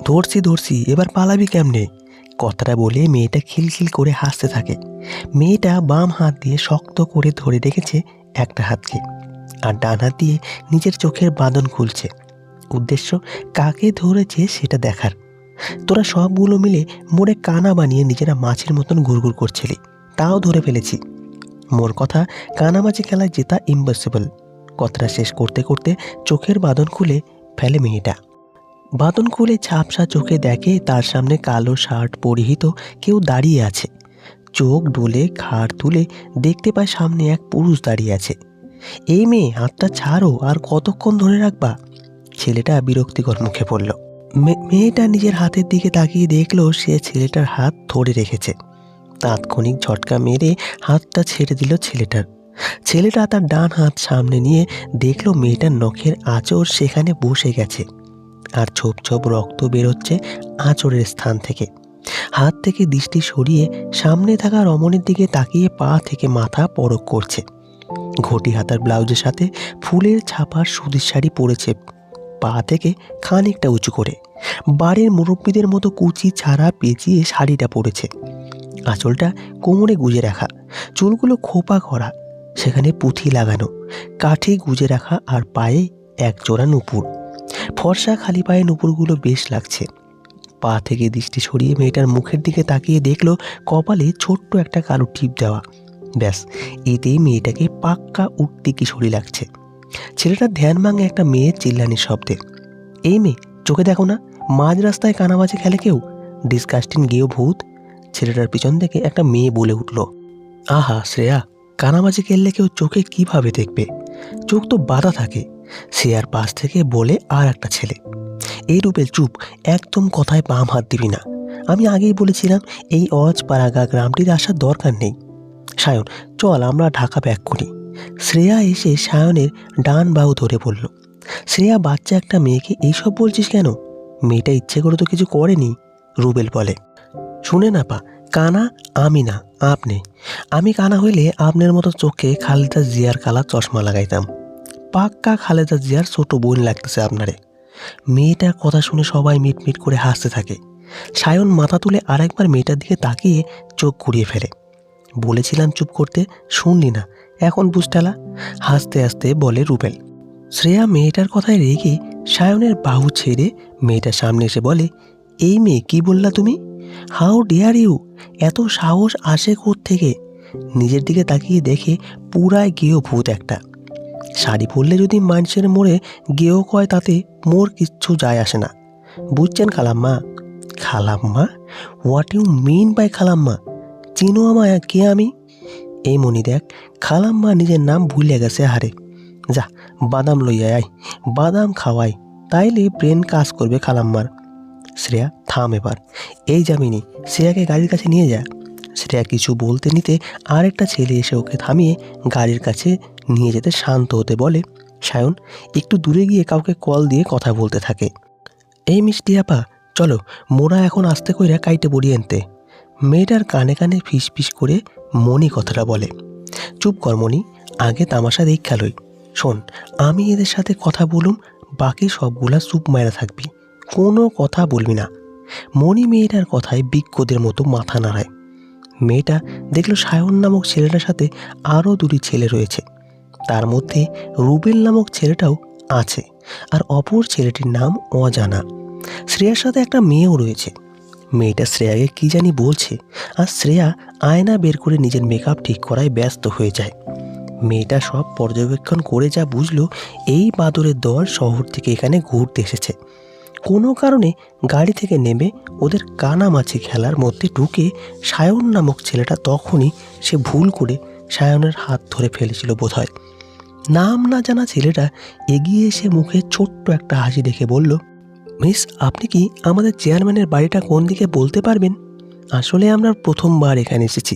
ধরছি ধরছি, এবার পালাবি কেমনে? কথাটা বলে মেয়েটা খিলখিল করে হাসতে থাকে। মেয়েটা বাম হাত দিয়ে শক্ত করে ধরে রেখেছে একটা হাতকে, আর ডান হাত দিয়ে নিজের চোখের বাঁধন খুলছে। উদ্দেশ্য কাকে ধরেছে সেটা দেখার। তোরা সবগুলো মিলে মোড়ে কানা বানিয়ে নিজেরা মাছের মতন ঘুরঘুর করছিলি, তাও ধরে ফেলেছি। মোর কথা, কানামাছি খেলায় জেতা ইম্পসিবল। কথাটা শেষ করতে করতে চোখের বাঁধন খুলে ফেলে মেয়েটা। বাঁধন খুলে ঝাপসা চোখে দেখে তার সামনে কালো শার্ট পরিহিত কেউ দাঁড়িয়ে আছে। চোখ ডুলে ঘাড় তুলে দেখতে পায় সামনে এক পুরুষ দাঁড়িয়ে আছে। এই মেয়ে, হাতটা ছাড়ো, আর কতক্ষণ ধরে রাখবা? ছেলেটা বিরক্তিকর মুখে পড়ল। মেয়েটা নিজের হাতের দিকে তাকিয়ে দেখলো সে ছেলেটার হাত ধরে রেখেছে। তাৎক্ষণিক ঝটকা মেরে হাতটা ছেড়ে দিল ছেলেটার। ছেলেটা তার ডান হাত সামনে নিয়ে দেখলো মেয়েটার নখের আঁচড় সেখানে বসে গেছে, আর ছোপ ছোপ রক্ত বেরোচ্ছে আঁচড়ের স্থান থেকে। হাত থেকে দৃষ্টি সরিয়ে সামনে থাকা রমণীর দিকে তাকিয়ে পা থেকে মাথা পরক করছে। ঘটি হাতার ব্লাউজের সাথে ফুলের ছাপার সুতির শাড়ি পরেছে, পা থেকে খানিকটা উঁচু করে। বাড়ির মুরব্বীদের মতো কুচি ছাড়া পেঁচিয়ে শাড়িটা পরেছে। আঁচলটা কোমরে গুজে রাখা, চুলগুলো খোপা করা, সেখানে পুঁথি লাগানো, কাঠে গুজে রাখা, আর পায়ে এক জোড়া নুপুর। ফর্সা খালি পায়ে নুপুরগুলো বেশ লাগছে। পা থেকে দৃষ্টি সরিয়ে মেয়েটার মুখের দিকে তাকিয়ে দেখলো কপালে ছোট্ট একটা কালো টিপ দেওয়া। ব্যাস, এতেই মেয়েটাকে পাক্কা উঠতে কিশোরী লাগছে। ছেলেটার ধ্যান ভাঙে একটা মেয়ের চিল্লানির শব্দে। এই মেয়ে, চোখে দেখো না, মাঝ রাস্তায় কানামাছি খেলে কেউ, ডিসকাস্টিং গেও ভূত। ছেলেটার পিছন থেকে একটা মেয়ে বলে উঠল, আহা শ্রেয়া, কানামাছি খেললে কেউ চোখে কিভাবে দেখবে? চোখ তো বাধা থাকে। সে আর পাশ থেকে বলে আর একটা ছেলে, এই রূপের চুপ, একদম কথায় বাম হাত দিবি না। আমি আগেই বলেছিলাম এই অজপাড়াগা গ্রামটিতে আসার দরকার নেই। সায়ন, চল আমরা ঢাকা ব্যাক করি। শ্রেয়া এসে সায়নের ডান বাহু ধরে বলল। শ্রেয়া, বাচ্চা একটা মেয়েকে এইসব বলছিস কেন? মেয়েটা ইচ্ছে করে তো কিছু করেনি, রুবেল বলে। শুনে না পা, কানা আমি না, আপনি। আমি কানা হইলে আপনার মতো চোখে খালেদা জিয়ার কালা চশমা লাগাইতাম। পাক্কা খালেদা জিয়ার ছোট বোন লাগতেছে আপনারে। মেয়েটার কথা শুনে সবাই মিটমিট করে হাসতে থাকে। সায়ন মাথা তুলে আরেকবার মেয়েটার দিকে তাকিয়ে চোখ ঘুরিয়ে ফেলে। বলেছিলাম চুপ করতে, শুনলি না, এখন বুঝটালা। হাসতে হাসতে বলে রুবেল। শ্রেয়া মেয়েটার কথায় রেগে সায়নের বাহু ছেড়ে মেয়েটার সামনে এসে বলে, এই মেয়ে, কি বললা তুমি? How dare you? এত সাহস আসে থেকে? নিজের দিকে তাকিয়ে দেখে পুরাই গেও ভূত একটা। শাড়ি পরলে যদি মানুষের মোড়ে গেও কয় তাতে মোর কিচ্ছু যায় আসে না, বুঝছেন খালাম্মা? খালাম্মা? হোয়াট ইউ মিন বাই খালাম্মা? চিনো আমায় কে আমি? এই মনি দেখ, খালাম্মা নিজের নাম ভুলে গেছে। হারে যা, বাদাম লইয়া আয়, বাদাম খাওয়াই, তাইলে ব্রেন কাজ করবে খালাম্মার। শ্রেয়া থাম এবার। এই যামিনী, শ্রেয়াকে গাড়ির কাছে নিয়ে যা। শ্রেয়া কিছু বলতে নিতে আরেকটা ছেলে এসে ওকে থামিয়ে গাড়ির কাছে নিয়ে যেতে শান্ত হতে বলে। সায়ন একটু দূরে গিয়ে কাউকে কল দিয়ে কথা বলতে থাকে। এই মিষ্টি আপা, চলো মোরা এখন আস্তে কইরা কাইটে বড়ি আনতে। মেয়েটার কানে কানে ফিস ফিস করে মনি কথাটা বলে। চুপ কর মনি, আগে তামাশা দেখা লই। শোন, আমি এদের সাথে কথা বলুম, বাকি সবগুলা চুপ মায়েরা থাকবি, কোনো কথা বলবি না। মনি মেয়েটার কথায় বিজ্ঞদের মতো মাথা নাড়ায়। মেয়েটা দেখলো সায়ন নামক ছেলেটার সাথে আরও দুটি ছেলে রয়েছে, তার মধ্যে রুবেল নামক ছেলেটাও আছে, আর অপর ছেলেটির নাম অজানা। শ্রেয়ার সাথে একটা মেয়েও রয়েছে। মেয়েটা শ্রেয়াকে কি জানি বলছে, আর শ্রেয়া আয়না বের করে নিজের মেকআপ ঠিক করায় ব্যস্ত হয়ে যায়। মেয়েটা সব পর্যবেক্ষণ করে যা বুঝলো, এই বাদরের দল শহর থেকে এখানে ঘুরতে এসেছে। কোনো কারণে গাড়ি থেকে নেমে ওদের কানামাছি খেলার মধ্যে ঢুকে সায়ন নামক ছেলেটা তখনই সে ভুল করে সায়নের হাত ধরে ফেলেছিল বোধহয়। নাম না জানা ছেলেটা এগিয়ে এসে মুখে ছোট্ট একটা হাসি দেখে বলল, মিস, আপনি কি আমাদের চেয়ারম্যানের বাড়িটা কোন দিকে বলতে পারবেন? আসলে আমরা প্রথমবার এখানে এসেছি,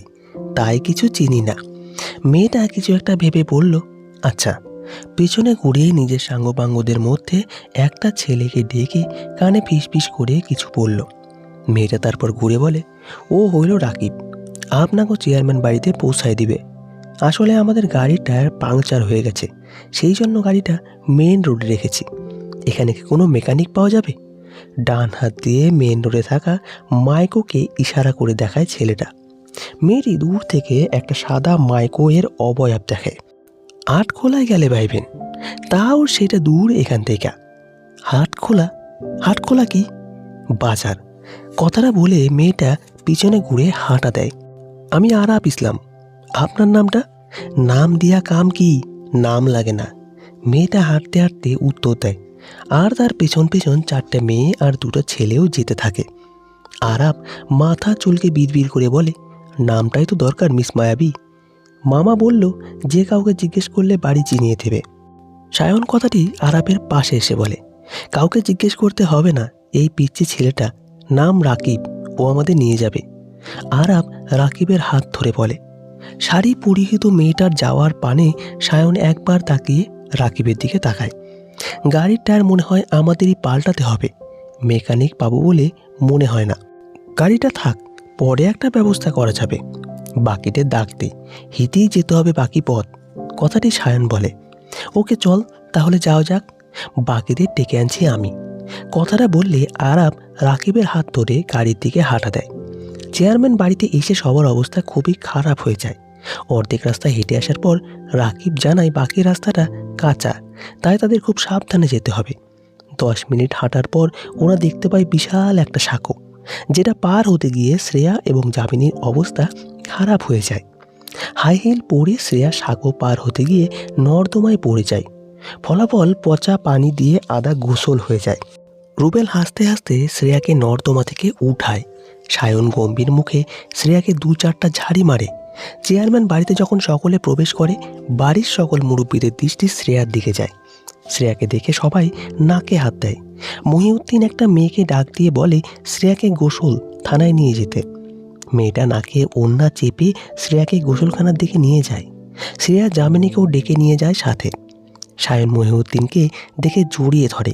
তাই কিছু চিনি না। মেয়েটা কিছু একটা ভেবে বলল, আচ্ছা। পেছনে ঘুরিয়ে নিজের সাঙ্গপাঙ্গদের মধ্যে একটা ছেলেকে ডেকে কানে ফিস ফিস করে কিছু বলল। মেয়েটা তারপর ঘুরে বলে, ও হইল রাকিব, আপনাকে চেয়ারম্যান বাড়িতে পৌঁছায় দিবে। আসলে আমাদের গাড়ির টায়ার পাংচার হয়ে গেছে, সেই জন্য গাড়িটা মেন রোডে রেখেছি। এখানে কি কোনো মেকানিক পাওয়া যাবে? ডান হাত দিয়ে মেন রোডে থাকা মাইকোকে ইশারা করে দেখায় ছেলেটা। মেয়েটি দূর থেকে একটা সাদা মাইকো এর অবয়ব দেখে। আটখোলায় গেলে ভাইবেন, তাও সেটা দূর এখান থেকে। হাটখোলা? হাটখোলা কি? বাজার। কথাটা বলে মেয়েটা পিছনে ঘুরে হাঁটা দেয়। আমি আরাপ ইসলাম। আপনার নামটা? নাম দিয়া কাম কি, নাম লাগে না। মেয়েটা হাঁটতে হাঁটতে উত্তর দেয়। আর তার পেছন পেছন 4টে মেয়ে আর 2টো ছেলেও যেতে থাকে। আরাপ মাথা চুলকে বিড়বিড় করে বলে, নামটাই তো দরকার মিস মায়াবী। মামা বলল যে কাউকে জিজ্ঞেস করলে বাড়ি চিনিয়ে দেবে। সায়ন কথাটি আরাপের পাশে এসে বলে, কাউকে জিজ্ঞেস করতে হবে না, এই পিচ্চি ছেলেটা, নাম রাকিব, ও আমাদের নিয়ে যাবে। আরাপ রাকিবের হাত ধরে বলে। শাড়ি পরিহিত মেয়েটার যাওয়ার পানে সায়ন একবার তাকিয়ে রাকিবের দিকে তাকায়। গাড়ির টায়ার মনে হয় আমাদেরই পাল্টাতে হবে, মেকানিক পাবো বলে মনে হয় না। গাড়িটা থাক, পরে একটা ব্যবস্থা করা যাবে। বাকিদের ডাকতে হেঁটেই যেতে হবে বাকি পথ, কথাটি সায়ন বলে। ওকে চল তাহলে যাওয়া যাক, বাকিদের ডেকে আনছি আমি। কথাটা বললে আরাপ রাকিবের হাত ধরে গাড়ির দিকে হাঁটা দেয়। চেয়ারম্যান বাড়িতে এসে সবার অবস্থা খুবই খারাপ হয়ে যায়। অর্ধেক রাস্তা হেঁটে আসার পর রাকিব জানায় বাকি রাস্তাটা কাঁচা, তাই তাদের খুব সাবধানে যেতে হবে। 10 মিনিট হাঁটার পর ওরা দেখতে পায় বিশাল একটা সাঁকো, যেটা পার হতে গিয়ে শ্রেয়া এবং যামিনীর অবস্থা খারাপ হয়ে যায়। হাই হিল পরে শ্রেয়া সাঁকো পার হতে গিয়ে নর্দমায় পড়ে যায়। ফলাফল পচা পানি দিয়ে আদা গোসল হয়ে যায়। রুবেল হাসতে হাসতে শ্রেয়াকে নর্দমা থেকে উঠায়। সায়ন গম্ভীর মুখে শ্রেয়াকে 2-4টা ঝাড়ি মারে। চেয়ারম্যান বাড়িতে যখন সকলে প্রবেশ করে, বাড়ির সকল মুরব্বীদের দৃষ্টি শ্রেয়ার দিকে যায়। শ্রেয়াকে দেখে সবাই নাকে হাত দেয়। মহিউদ্দিন একটা মেয়েকে ডাক দিয়ে বলে শ্রেয়াকে গোসল থানায় নিয়ে যেতে। মেয়েটা নাকে ওড়না চেপে শ্রেয়াকে গোসলখানার দিকে নিয়ে যায়। শ্রেয়া যামিনীকেও ডেকে নিয়ে যায় সাথে। সায়ন মহিউদ্দিনকে দেখে জড়িয়ে ধরে।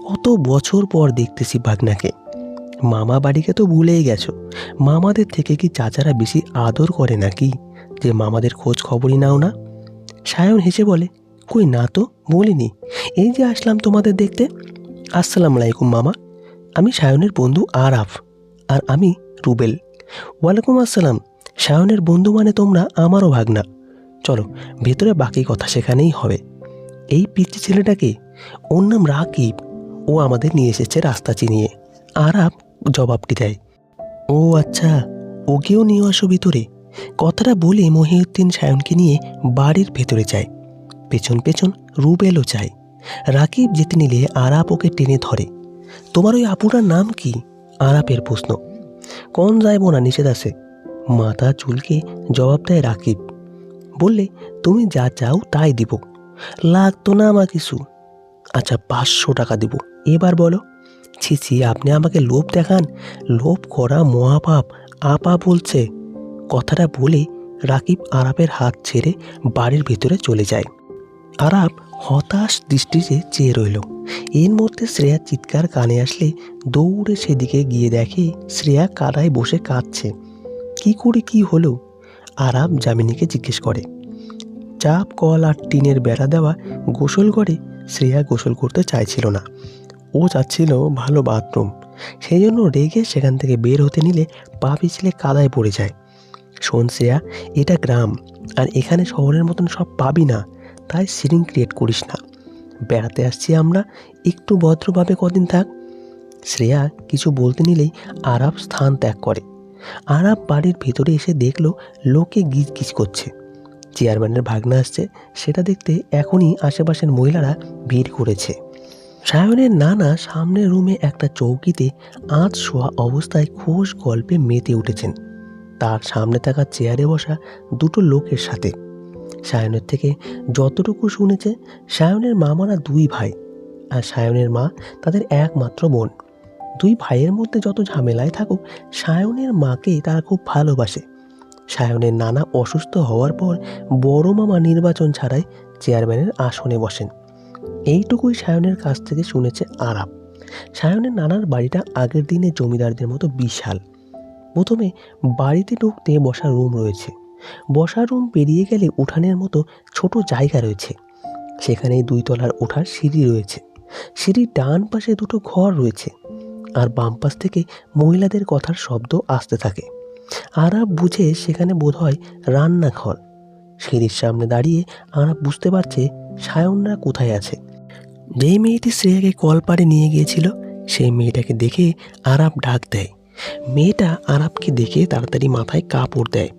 কত বছর পর দেখতেছি ভাগনাকে। মামা বাড়িকে তো ভুলেই গেছো, মামাদের থেকে কি চাচারা বেশি আদর করে নাকি, যে মামাদের খোঁজ খবরই নাও না? সায়ন হেসে বলে, কই না তো, বলিনি, এই যে আসলাম তোমাদের দেখতে। আসসালামু আলাইকুম মামা, আমি সায়নের বন্ধু আরাফ, আর আমি রুবেল। ওয়ালাইকুম আসসালাম, সায়নের বন্ধু মানে তোমরা আমারও ভাগনা। চলো ভেতরে বাকি কথা সেখানেই হবে। এই পিচ্চি ছেলেটাকে, ওর নাম রাকিব, ও আমাদের নিয়ে এসেছে রাস্তা চিনিয়ে। আরাপ জবাবটি দেয়, ও আচ্ছা, ওকেও নিয়ে আসো ভিতরে। কথাটা বলে মহিউদ্দিন সায়নকে নিয়ে বাড়ির ভেতরে যায়। পেছন পেছন রুবেলও যায়। রাকিব যেতে নিলে আরাপ ওকে টেনে ধরে। তোমার ওই আপুটার নাম কি? আরাপের প্রশ্ন। কোন যাইব না, নিষেধ আছে। মাথা চুলকে জবাব দেয় রাকিব। বললে তুমি যা চাও তাই দিব, লাগতো না আমার কিছু। আচ্ছা 500 টাকা দিব, এবার বলো। ছি ছি, আপনি আমাকে লোভ দেখান, লোভ করা মহাপাপ, আপা বলছে। কথাটা বলে রাকিব আরাপের হাত ছেড়ে বাড়ির ভিতরে চলে যায়। আরাপ হতাশ দৃষ্টিতে চেয়ে রইল। এর মধ্যে শ্রেয়ার চিৎকার কানে আসলে দৌড়ে সেদিকে গিয়ে দেখে শ্রেয়া কাদায় বসে কাঁদছে। কি করে কি হলো? আরাপ যামিনীকে জিজ্ঞেস করে। চাপ কল আর টিনের বেড়া দেওয়া গোসল করে শ্রেয়া গোসল করতে চাইছিল না। ও চাচ্ছিল ভালো বাথরুম, সেই জন্য রেগে সেখান থেকে বের হতে নিলে পা পিছলে কাদায় পড়ে যায়। শোন শ্রেয়া, এটা গ্রাম, আর এখানে শহরের মতন সব পাবি না, তাই সিরিং ক্রিয়েট করিস না। বেড়াতে আসছি আমরা, একটু ভদ্রভাবে কদিন থাক। শ্রেয়া কিছু বলতে নিলেই আরাপ স্থান ত্যাগ করে। আরাপ বাড়ির ভেতরে এসে দেখলো লোকে গিজ গিজ করছে। চেয়ারম্যানের ভাগনা আসছে, সেটা দেখতে এখনই আশেপাশের মহিলারা ভিড় করেছে। সায়নের নানা সামনের রুমে একটা চৌকিতে আঁচ শোয়া অবস্থায় খোশ গল্পে মেতে উঠেছেন, তার সামনে থাকা চেয়ারে বসা 2টো লোকের সাথে। সায়নের থেকে যতটুকু শুনেছে, সায়নের মামারা 2 ভাই, আর সায়নের মা তাদের একমাত্র বোন। 2 ভাইয়ের মধ্যে যত ঝামেলায় থাকুক, সায়নের মাকে তারা খুব ভালোবাসে। সায়নের নানা অসুস্থ হওয়ার পর বড় মামা নির্বাচন ছাড়াই চেয়ারম্যানের আসনে বসেন। এইটুকুই সায়নের কাছ থেকে শুনেছে আরাপ। সায়নের নানার বাড়িটা আগের দিনে জমিদারদের মতো বিশাল। প্রথমে বাড়িতে ঢুকতে বসার রুম রয়েছে। বসার রুম পেরিয়ে গেলে উঠানের মতো ছোট জায়গা রয়েছে, সেখানেই 2 তলার ওঠার সিঁড়ি রয়েছে। সিঁড়ির ডান পাশে 2টো ঘর রয়েছে। আর বাম পাশ থেকে মহিলাদের কথার শব্দ আসতে থাকে। আরাব বুঝে সেখানে বোধহয় রান্নাঘর। সিঁড়ির সামনে দাঁড়িয়ে আরাব বুঝতে পারছে সায়নরা কোথায় আছে। যেই মেয়েটি শ্রেয়াকে কলপাড়ে নিয়ে গিয়েছিল সেই মেয়েটাকে দেখে আরাব ডাক দেয়। মেয়েটা আরাবকে দেখে তাড়াতাড়ি মাথায় কাপড় দেয়।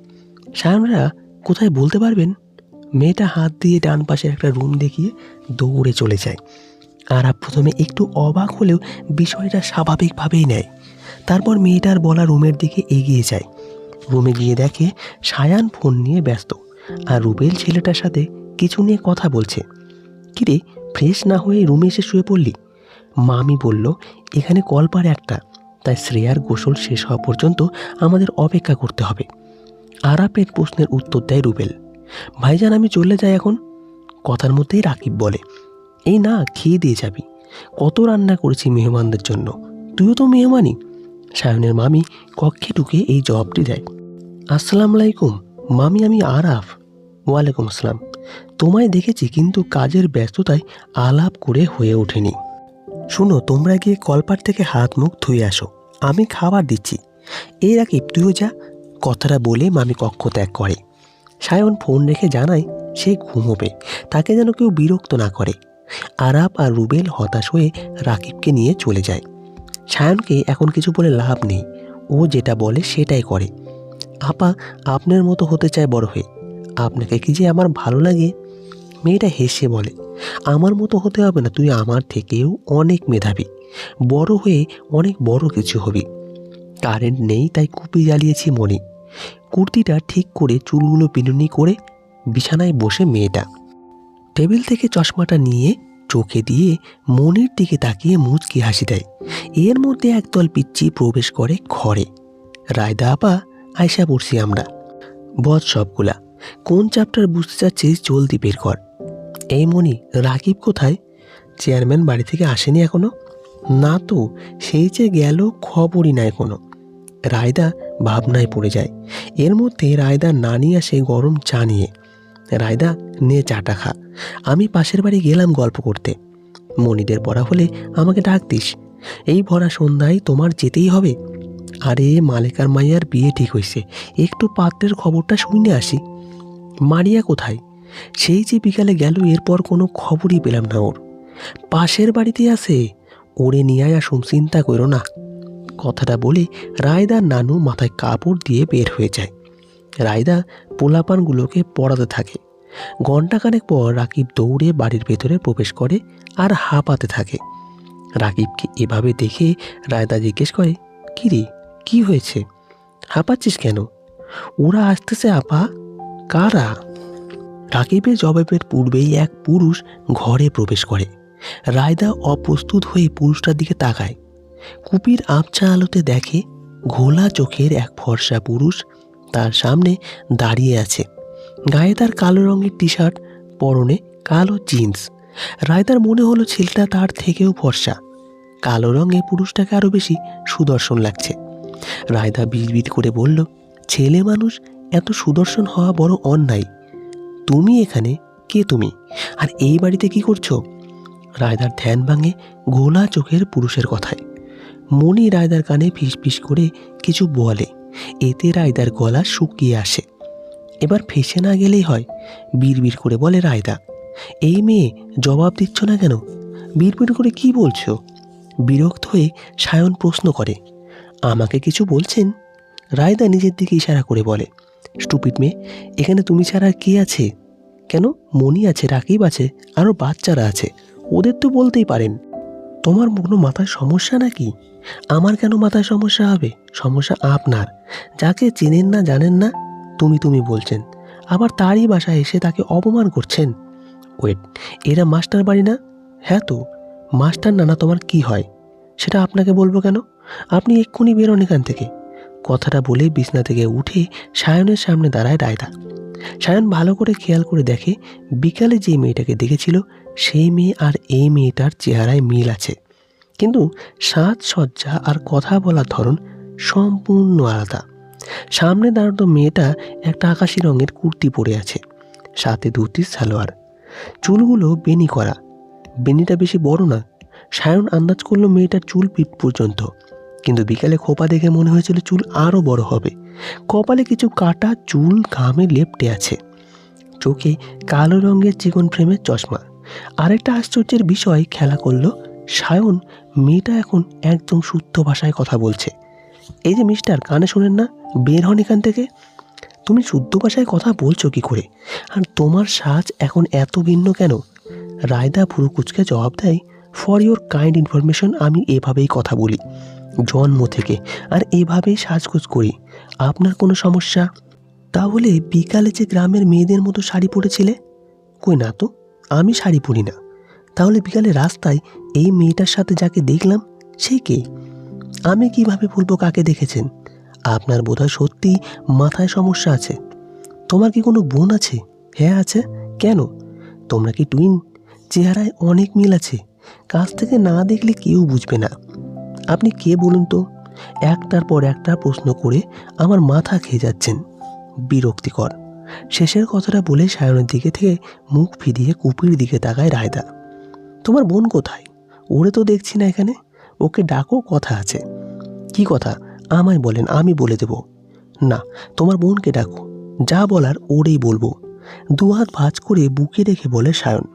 সায়নরা কোথায় বলতে পারবেন? মেয়েটা হাত দিয়ে ডান পাশের একটা রুম দেখিয়ে দৌড়ে চলে যায়। আরাব প্রথমে একটু অবাক হলেও বিষয়টা স্বাভাবিকভাবেই নেয়। তারপর মেয়েটার বলা রুমের দিকে এগিয়ে যায়। রুমে গিয়ে দেখে সায়ান ফোন নিয়ে ব্যস্ত আর রুবেল ছেলেটার সাথে কিছু নিয়ে কথা বলছে। কিরে, ফ্রেশ না হয়ে রুমে এসে শুয়ে পড়লি? মামি বলল এখানে কলপাড়ে একটা, তাই শ্রেয়ার গোসল শেষ হওয়া পর্যন্ত আমাদের অপেক্ষা করতে হবে। আরাপের প্রশ্নের উত্তর দেয় রুবেল। ভাইজান আমি চলে যাই এখন। কথার মধ্যেই রাকিব বলে, এই না, খেয়ে দিয়ে যাবি। কত রান্না করেছি মেহমানদের জন্য, তুইও তো মেহমানই। সায়নের মামি কক্ষে ঢুকে এই জবাবটি দেয়। আসসালামু আলাইকুম মামি, আমি আরাফ। ওয়ালাইকুম আসসালাম। তোমায় দেখেছি কিন্তু কাজের ব্যস্ততায় আলাপ করে হয়ে ওঠেনি। শুনো, তোমরা গিয়ে কলপার থেকে হাত মুখ ধুয়ে আসো, আমি খাবার দিচ্ছি। এই রাকিব তুইও যা। কথাটা বলে মামি কক্ষ ত্যাগ করে। সায়ন ফোন রেখে জানায় সে ঘুমোবে, তাকে যেন কেউ বিরক্ত না করে। আরাব আর রুবেল হতাশ হয়ে রাকিবকে নিয়ে চলে যায়। সায়নকে এখন কিছু বলে লাভ নেই, ও যেটা বলে সেটাই করে। আপা আপনার মতো হতে চায় বড় হয়ে, আপনাকে কি যে আমার ভালো লাগে। মেয়েটা হেসে বলে, আমার মতো হতে হবে না, তুই আমার থেকেও অনেক মেধাবী, বড় হয়ে অনেক বড় কিছু হবি। কারেন্ট নেই তাই কুপি জ্বালিয়েছি মনে। কুর্তিটা ঠিক করে চুলগুলো পিনুনি করে বিছানায় বসে মেয়েটা টেবিল থেকে চশমাটা নিয়ে চোখে দিয়ে মনির দিকে তাকিয়ে মুচকি হাসি দেয়। এর মধ্যে একদল পিচ্চি প্রবেশ করে ঘরে। রায়দা আপা, আয়সা পড়ছি আমরা। বদ সবগুলা, কোন চ্যাপ্টার বুঝতে চাচ্ছিস জলদি বের কর। এই মনি, রাকিব কোথায়? চেয়ারম্যান বাড়ি থেকে আসেনি এখনো? না তো, সেই যে গেল, খবরই নাই কোনো। রায়দা ভাবনায় পড়ে যায়। এর মধ্যে রায়দার নানি আসে গরম চা নিয়ে। রায়দা, নে চাটা খা, আমি পাশের বাড়ি গেলাম গল্প করতে। মনিদের পড়া হলে আমাকে ডাক দিস। এই ভরা সন্ধ্যায় তোমার যেতেই হবে। আরে মালেকার মাইয়ার বিয়ে ঠিক হয়েছে, একটু পাত্রের খবরটা শুনে আসি। মারিয়া কোথায়? সেই যে বিকালে গেল, এরপর কোনো খবরই পেলাম না ওর। পাশের বাড়িতে আছে, ওরে নিয়ে আসুন, চিন্তা করো না। কথাটা বলে রায়দার নানু মাথায় কাপড় দিয়ে বের হয়ে যায়। রায়দা পোলাপানগুলোকে পড়াতে থাকে। ঘণ্টাখানেক পর রাকিব দৌড়ে বাড়ির ভেতরে প্রবেশ করে আর হাঁপাতে থাকে। রাকিবকে এভাবে দেখে রায়দা জিজ্ঞেস করে, কিরে, কি হয়েছে? হাঁপাচ্ছিস কেন? ওরা আসতেছে আপা। কারা? রাকিবের জবাবের পূর্বেই এক পুরুষ ঘরে প্রবেশ করে। রায়দা অপ্রস্তুত হয়ে পুরুষটার দিকে তাকায়। কুপির আবছা আলোতে দেখে ঘোলা চোখের এক ফর্সা পুরুষ তার সামনে দাঁড়িয়ে আছে। গায়ে তার কালো রঙের টি শার্ট, পরনে কালো জিন্স। রায়দার মনে হলো ছেলেটা তার থেকেও ফর্সা। কালো রঙে পুরুষটাকে আরো বেশি সুদর্শন লাগছে। রায়দা বিড়বিড় করে বলল, ছেলে মানুষ এত সুদর্শন হওয়া বড় অন্যায়। তুমি এখানে কে তুমি, আর এই বাড়িতে কি করছো? রায়দার ধ্যান ভাঙে গোলা চোখের পুরুষের কথায়। মনি রায়দার কানে ফিসফিস করে কিছু বলে, এতে রায়দার গলা শুকিয়ে আসে। এবার ফেসে না গেলেই হয়, বিড়বিড় করে বলে রায়দা। এই মেয়ে, জবাব দিচ্ছ না কেন? বিড়বিড় করে কি বলছো? বিরক্ত হয়ে সায়ন প্রশ্ন করে, আমাকে কিছু বলছেন? রায়দা নিজের দিকে ইশারা করে বলে, স্টুপিড মেয়ে, এখানে তুমি ছাড়া আর কে আছে? কেন, মনি আছে, রাকিব আছে, আরও বাচ্চারা আছে, ওদের তো বলতেই পারেন। তোমার কোনো মাথায় সমস্যা নাকি? আমার কেন মাথায় সমস্যা হবে? সমস্যা আপনার। যাকে চেনেন না জানেন না তুমি তুমি বলছেন, আবার তারই বাসায় এসে তাকে অপমান করছেন। ওয়েট, এরা মাস্টার বাড়ি না? হ্যাঁ তো, মাস্টার না তোমার কি হয় সেটা আপনাকে বলবো কেন? আপনি এক্ষুনি বেরোন এখান থেকে। কথাটা বলে বিছনা থেকে উঠে সায়নের সামনে দাঁড়ায় রায়দা। সায়ন ভালো করে খেয়াল করে দেখে বিকালে যে মেয়েটাকে দেখেছিল সেই মেয়ে আর এই মেয়েটার চেহারায় মিল আছে, কিন্তু সাজসজ্জা আর কথা বলার ধরন সম্পূর্ণ আলাদা। সামনে দাঁড়ানো মেয়েটা একটা আকাশি রঙের কুর্তি পরে আছে, সাথে ধুতির সালোয়ার। চুলগুলো বেনি করা, বেনিটা বেশি বড় না, সায়ন আন্দাজ করলো মেয়েটার চুল পিঠ পর্যন্ত, কিন্তু বিকালে খোপা দেখে মনে হয়েছিল চুল আরও বড় হবে। কপালে কিছু কাটা, চুল ঘামে লেপ্টে আছে, চোখে কালো রঙের চিকন ফ্রেমের চশমা। আরেকটা আশ্চর্যের বিষয় খেলা করলো সায়ন, মেয়েটা এখন একদম শুদ্ধ ভাষায় কথা বলছে। এই যে মিস্টার, কানে শোনেন না? বের হন এখান থেকে। তুমি শুদ্ধ ভাষায় কথা বলছো কি করে? আর তোমার সাজ এখন এত ভিন্ন কেন? রায়দা ভুরুকুচকে জবাব দেয়, ফর ইওর কাইন্ড ইনফরমেশন, আমি এভাবেই কথা বলি জন্ম থেকে, আর এভাবেই সাজগোজ করি। আপনার কোনো সমস্যা? তাহলে বিকালে যে গ্রামের মেয়েদের মতো শাড়ি পরেছিলে? কই না তো, আমি শাড়ি পরি না। তাহলে বিকালে রাস্তায় এই মেয়েটার সাথে যাকে দেখলাম, সে কে? আমি কিভাবে বলবো কাকে দেখেছেন? আপনার বোধহয় সত্যিই মাথায় সমস্যা আছে। তোমার কি কোনো বোন আছে? হ্যাঁ আছে। কেন? তোমরা কি টুইন? চেহারায় অনেক মিল আছে, কাছ থেকে না দেখলে কেউ বুঝবে না। আপনি কে বলুন তো? একটার পর একটা প্রশ্ন করে আমার মাথা খেয়ে যাচ্ছেন, বিরক্তিকর। শেষের কথাটা বলে সায়নের দিকে থেকে মুখ ফিরিয়ে কুপির দিকে তাকায় রায়দা। তোমার বোন কোথায়? ওরে তো দেখছি না এখানে। ওকে ডাকো, কথা আছে। কি কথা? আমায় বলেন, আমি বলে দেব। না, তোমার বোনকে ডাকো, যা বলার ওরেই বলবো। দুহাত ভাঁজ করে বুকে রেখে বলে সায়ন।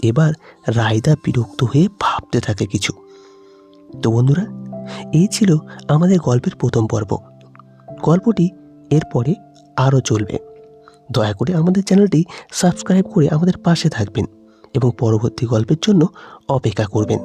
এবার রায়দা বিরক্ত হয়ে ভাবতে থাকে কিছু। তো বন্ধুরা, এই ছিল আমাদের গল্পের প্রথম পর্ব। গল্পটি এরপরে আরও চলবে। দয়া করে আমাদের চ্যানেলটি সাবস্ক্রাইব করে আমাদের পাশে থাকবেন এবং পরবর্তী গল্পের জন্য অপেক্ষা করবেন।